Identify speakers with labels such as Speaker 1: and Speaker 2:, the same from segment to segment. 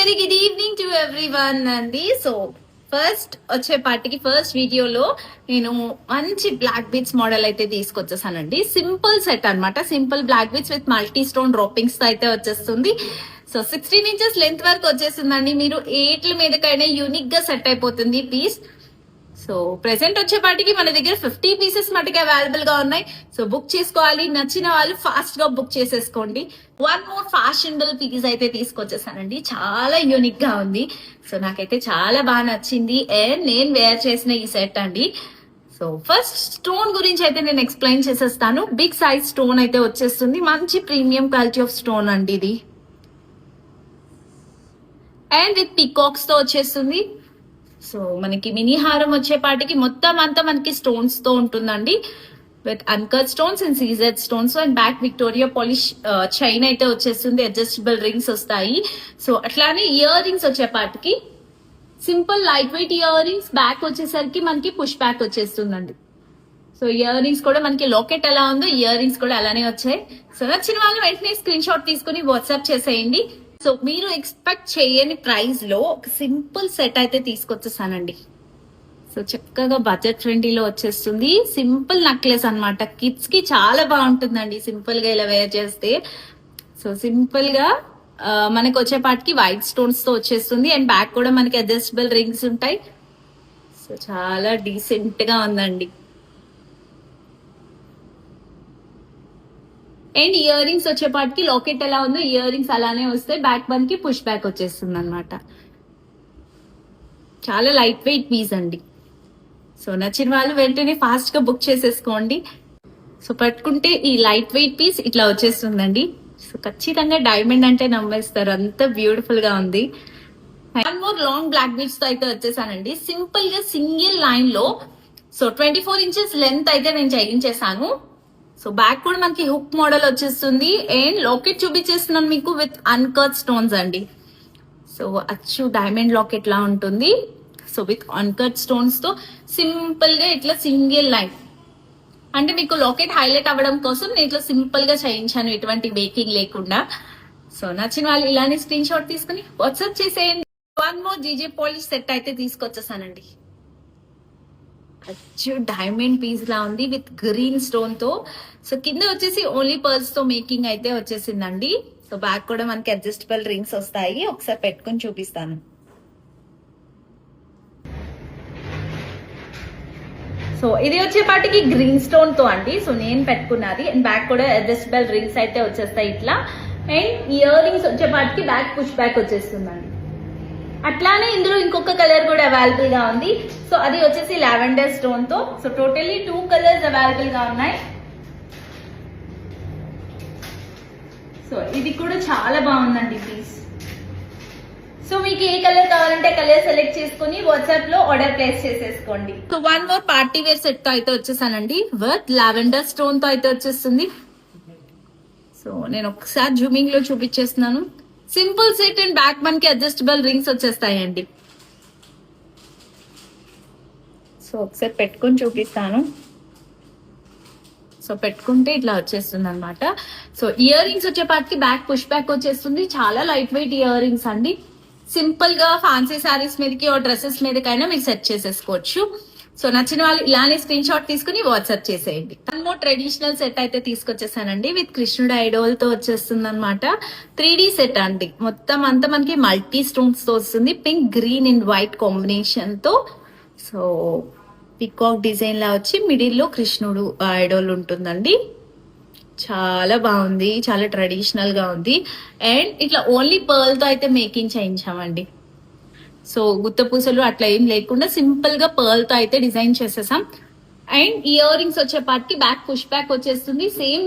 Speaker 1: Very good evening to everyone అండి. So first వచ్చే పార్టీకి ఫస్ట్ వీడియోలో నేను మంచి బ్లాక్ బీట్స్ మోడల్ అయితే తీసుకొచ్చేసానండి. సింపుల్ సెట్ అన్నమాట. Simple black beads with multi stone droppings తో అయితే వచ్చేస్తుంది. సో 16 ఇంచెస్ లెంత్ వరకు వచ్చేసిందండి. మీరు 8 మీదకైనా యూనిక్ గా సెట్ అయిపోతుంది పీస్. సో ప్రెసెంట్ వచ్చేపాటికి మన దగ్గర 50 పీసెస్ మటుకు అవైలబుల్ గా ఉన్నాయి. సో బుక్ చేసుకోవాలి, నచ్చిన వాళ్ళు ఫాస్ట్ గా బుక్ చేసేసుకోండి. వన్ మోర్ ఫ్యాషనబుల్ పీస్ అయితే తీసుకొచ్చేసానండి. చాలా యూనిక్ గా ఉంది. సో నాకైతే చాలా బాగా నచ్చింది అండ్ నేను వేర్ చేసిన ఈ సెట్ అండి. సో ఫస్ట్ స్టోన్ గురించి అయితే నేను ఎక్స్ప్లెయిన్ చేసేస్తాను. బిగ్ సైజ్ స్టోన్ అయితే వచ్చేస్తుంది. మంచి ప్రీమియం క్వాలిటీ ఆఫ్ స్టోన్ అండి ఇది. అండ్ విత్ పికాక్స్ తో వచ్చేస్తుంది. సో మనకి మినీ హారం వచ్చేపాటికి మొత్తం అంతా మనకి స్టోన్స్ తో ఉంటుందండి. With uncut stones and CZ stones and back Victoria polish chain అయితే వచ్చేస్తుంది. అడ్జస్టబుల్ రింగ్స్ వస్తాయి. సో అట్లానే ఇయర్ రింగ్స్ వచ్చేపాటికి simple light weight ear rings. Back వచ్చేసరికి మనకి పుష్ బ్యాక్ వచ్చేస్తుందండి. సో ఇయర్ రింగ్స్ కూడా మనకి లాకెట్ ఎలా ఉందో ఇయర్ రింగ్స్ కూడా అలానే వచ్చాయి. సో నచ్చిన వాళ్ళు వెంటనే స్క్రీన్ షాట్ తీసుకుని వాట్సాప్ చేసేయండి. సో మీరు ఎక్స్పెక్ట్ చేయని ప్రైస్ లో ఒక సింపుల్ సెట్ అయితే తీసుకొచ్చేసానండి. సో చక్కగా బడ్జెట్ ఫ్రెండ్లీలో వచ్చేస్తుంది. సింపుల్ నెక్లెస్ అన్నమాట. కిడ్స్ కి చాలా బాగుంటుందండి సింపుల్ గా ఇలా వేర్ చేస్తే. సో సింపుల్ గా మనకి వచ్చేపాటికి వైట్ స్టోన్స్ తో వచ్చేస్తుంది. అండ్ బ్యాక్ కూడా మనకి అడ్జస్టబుల్ రింగ్స్ ఉంటాయి. సో చాలా డీసెంట్ గా ఉందండి. అండ్ ఇయర్ రింగ్స్ వచ్చేపాటికి లాకెట్ ఎలా ఉందో ఇయర్ రింగ్స్ అలానే వస్తాయి. బ్యాక్ వన్ కి పుష్ బ్యాక్ వచ్చేస్తుంది అనమాట. చాలా లైట్ వెయిట్ పీస్ అండి. సో నచ్చిన వాళ్ళు వెంటనే ఫాస్ట్ గా బుక్ చేసేసుకోండి. సో పట్టుకుంటే ఈ లైట్ వెయిట్ పీస్ ఇట్లా వచ్చేస్తుందండి. సో ఖచ్చితంగా డైమండ్ అంటే నమ్మేస్తారు, అంత బ్యూటిఫుల్ గా ఉంది. One more long black beads తో అయితే వచ్చేసానండి. సింపుల్ గా సింగిల్ లైన్ లో. సో 24 ఇంచెస్ లెంత్ అయితే నేను చేయించేసాను. సో బ్యాక్ కూడా మనకి హుక్ మోడల్ వచ్చేస్తుంది. అండ్ లాకెట్ చూపించేస్తున్నాను మీకు విత్ అన్కట్ స్టోన్స్ అండి. సో అచ్చు డైమండ్ లాకెట్ లా ఉంటుంది. సో విత్ అన్కట్ స్టోన్స్ తో సింపుల్ గా ఇట్లా సింగిల్ లైన్. అంటే మీకు లాకెట్ హైలైట్ అవ్వడం కోసం నేను ఇట్లా సింపుల్ గా చేయించాను, ఎటువంటి బేకింగ్ లేకుండా. సో నచ్చిన వాళ్ళు ఇలానే స్క్రీన్ షాట్ తీసుకుని వాట్సాప్ చేసేయండి. One more GJ polish set అయితే తీసుకొచ్చేసానండి. అచ్చు డైమండ్ పీస్ లా ఉంది విత్ గ్రీన్ స్టోన్ తో. సో కింద వచ్చేసి ఓన్లీ పర్ల్స్ తో మేకింగ్ అయితే వచ్చేసిందండి. సో బ్యాక్ కూడా మనకి అడ్జస్టబుల్ రింగ్స్ వస్తాయి. ఒకసారి పెట్టుకుని చూపిస్తాను. సో ఇది వచ్చేపాటికి గ్రీన్ స్టోన్ తో అండి. సో నేను పెట్టుకున్నది. అండ్ బ్యాక్ కూడా అడ్జస్టబుల్ రింగ్స్ అయితే వచ్చేస్తాయి ఇట్లా. అండ్ ఇయర్ రింగ్స్ వచ్చేపాటికి బ్యాక్ పుష్ బ్యాక్ వచ్చేస్తుందండి. అట్లానే ఇందులో ఇంకొక కలర్ కూడా అవైలబుల్ గా ఉంది. సో అది వచ్చేసి లావెండర్ స్టోన్ తో. సో టోటల్లీ 2 కలర్స్ అవైలబుల్ గా ఉన్నాయి. సో ఇది కూడా చాలా బాగుందండి పీస్. సో మీకు ఏ కలర్ కావాలంటే కలర్ సెలెక్ట్ చేసుకుని వాట్సాప్ లో ఆర్డర్ ప్లేస్ చేసేసుకోండి. So one more party wear set తో అయితే వచ్చేసానండి. విత్ లావెండర్ స్టోన్ తో అయితే వచ్చేస్తుంది. సో నేను ఒకసారి జూమింగ్ లో చూపించేస్తున్నాను. సింపుల్ సెట్ అండ్ బ్యాక్ మనకి అడ్జస్టబుల్ రింగ్స్ వచ్చేస్తాయండి. సో ఒకసారి పెట్టుకుని చూపిస్తాను. సో పెట్టుకుంటే ఇట్లా వచ్చేస్తుంది అనమాట. సో ఇయర్ రింగ్స్ వచ్చేపాటికి బ్యాక్ పుష్ బ్యాక్ వచ్చేస్తుంది. చాలా లైట్ వెయిట్ ఇయర్ రింగ్స్ అండి. సింపుల్ గా ఫ్యాన్సీ శారీస్ మీదకి డ్రెస్సెస్ మీదకైనా మీరు సెట్ చేసేసుకోవచ్చు. సో నచ్చిన వాళ్ళు ఇలానే స్క్రీన్ షాట్ తీసుకుని వాట్సాప్ చేసేయండి. వన్ మోర్ ట్రెడిషనల్ సెట్ అయితే తీసుకొచ్చేసానండి. విత్ కృష్ణుడు ఐడోల్ తో వచ్చేస్తుంది అనమాట. 3D సెట్ అండి. మొత్తం అంతా మనకి మల్టీ స్టోన్స్ తో వస్తుంది. Pink, green and white combination తో. సో పికాక్ డిజైన్ లా వచ్చి మిడిల్ లో కృష్ణుడు ఐడోల్ ఉంటుందండి. చాలా బాగుంది, చాలా ట్రెడిషనల్ గా ఉంది. అండ్ ఇట్లా ఓన్లీ పర్ల్ తో అయితే మేకింగ్ చేయించామండి. సో గుత్త పూసలు అట్లా ఏం లేకుండా సింపుల్ గా పర్ల్ తో అయితే డిజైన్ చేసేసాం. అండ్ ఇయర్ రింగ్స్ వచ్చేపాటికి బ్యాక్ పుష్ బ్యాక్ వచ్చేస్తుంది. సేమ్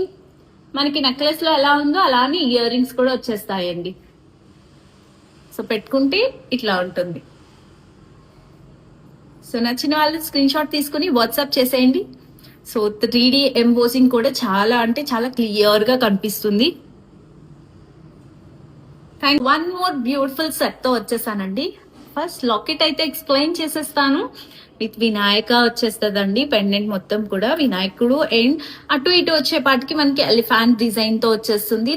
Speaker 1: మనకి నెక్లెస్ లో ఎలా ఉందో అలానే ఇయర్ రింగ్స్ కూడా వచ్చేస్తాయండి. సో పెట్టుకుంటే ఇట్లా ఉంటుంది. సో నచ్చిన వాళ్ళు స్క్రీన్ షాట్ తీసుకుని వాట్సాప్ చేసేయండి. సో 3D ఎంబోసింగ్ కూడా చాలా అంటే చాలా క్లియర్ గా కనిపిస్తుంది. వన్ మోర్ బ్యూటిఫుల్ సెట్ తో వచ్చేసానండి. ఫస్ట్ లాకెట్ అయితే ఎక్స్ప్లెయిన్ చేసేస్తాను. విత్ వినాయక వచ్చేస్తుందండి. పెండెంట్ మొత్తం కూడా వినాయకుడు. అండ్ అటు ఇటు వచ్చేపాటికి మనకి ఎలిఫాంట్ డిజైన్ తో వచ్చేస్తుంది.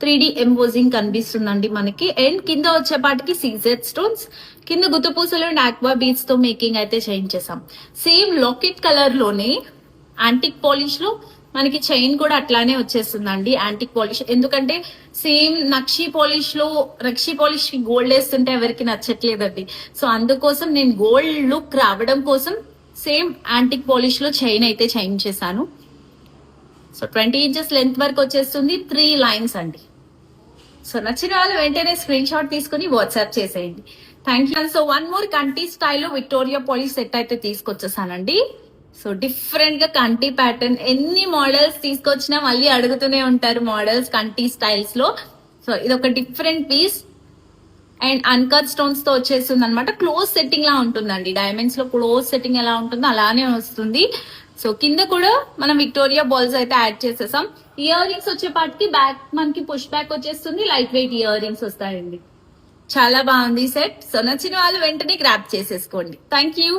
Speaker 1: 3D ఎంబోజింగ్ కనిపిస్తుందండి మనకి. అండ్ కింద వచ్చేపాటికి సీజెడ్ స్టోన్స్, కింద గుత్తపూసలు అండ్ ఆక్వా బీడ్స్ తో మేకింగ్ అయితే చేయించేసాం. సేమ్ లాకెట్ కలర్ లోనే యాంటిక్ పాలిష్ లో మనకి చైన్ కూడా అట్లానే వచ్చేస్తుందండి యాంటిక్ పాలిష్. ఎందుకంటే సేమ్ నక్షి పాలిష్ కి గోల్డ్ వేస్తుంటే ఎవరికి నచ్చట్లేదండి. సో అందుకోసం నేను గోల్డ్ లుక్ రావడం కోసం సేమ్ యాంటిక్ పాలిష్ లో చైన్ అయితే చేయించేసాను. సో 20 ఇంచెస్ లెంత్ వరకు వచ్చేస్తుంది, 3 లైన్స్ అండి. సో నచ్చిన వాళ్ళు వెంటనే స్క్రీన్ షాట్ తీసుకుని వాట్సాప్ చేసేయండి. Thank you. So one more కంటి స్టైల్లో విక్టోరియా పాలిష్ సెట్ అయితే తీసుకొచ్చేసానండి. సో డిఫరెంట్ గా కంటి ప్యాటర్న్, ఎన్ని మోడల్స్ తీసుకొచ్చినా మళ్ళీ అడుగుతూనే ఉంటారు మోడల్స్ కంటి స్టైల్స్ లో. సో ఇది ఒక different piece and uncut stones తో వచ్చేస్తుంది అనమాట. క్లోజ్ సెట్టింగ్ లా ఉంటుందండి, డైమండ్స్ లో క్లోజ్ సెట్టింగ్ ఎలా ఉంటుందో అలానే వస్తుంది. సో కింద కూడా మనం విక్టోరియా బాల్స్ అయితే యాడ్ చేసేసాం. ఇయర్ రింగ్స్ వచ్చేపాటికి బ్యాక్ మనకి పుష్ బ్యాక్ వచ్చేస్తుంది, లైట్ వెయిట్ ఇయర్ రింగ్స్ వస్తాయండి. చాలా బాగుంది సెట్. సో నచ్చిన వాళ్ళు వెంటనే గ్రాప్ చేసేసుకోండి. Thank you.